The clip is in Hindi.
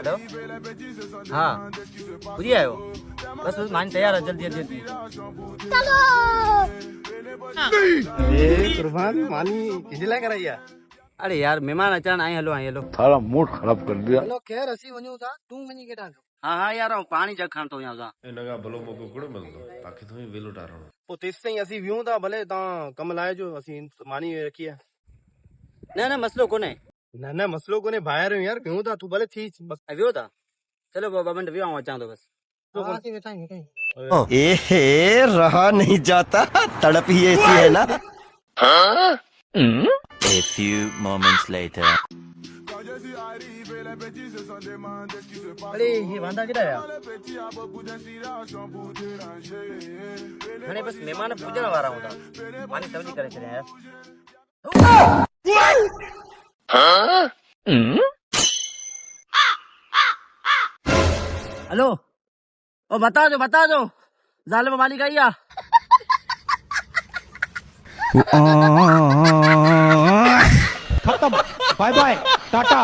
हेलो हाँ बुझी आयो बस बस मान तैयार है जल्दी जल्दी कुर्बान मानी किसी लाइ कराई है? अरे यार मेहमान अचान आई हलो सारा मूड खराब कर दिया। हलो खैर असी वञूं था तू वञी केॾां थो? हाँ हाँ यार आऊं पानी जग खण तो यहाँ सा इनका भलो मौको कहिड़ो मिलंदो बाक़ी तो वेलो टारणो पोइ तेसि ताईं असीं वियूं था भले तव्हां कमु लाइजो असीं मानी रखी आहे। न मसलो कोने न न मसलो कोन्हे ॿाहिरि आहियूं यार वियूं था तूं भले थी बस। वियो था चलो ॿ मिंट वियो आऊं अचां थो बस एहे रहा नहीं जाता तड़प ही ऐसी है ना। A few moments later. अरे ये वांदा केॾा आया हाणे बस मेहमान पूजण वारा हूंदा पानी सब्जी करे छॾिया यार हेलो ओ बता दो जालिम मालिक आई आ खत्म बाय बाय टाटा।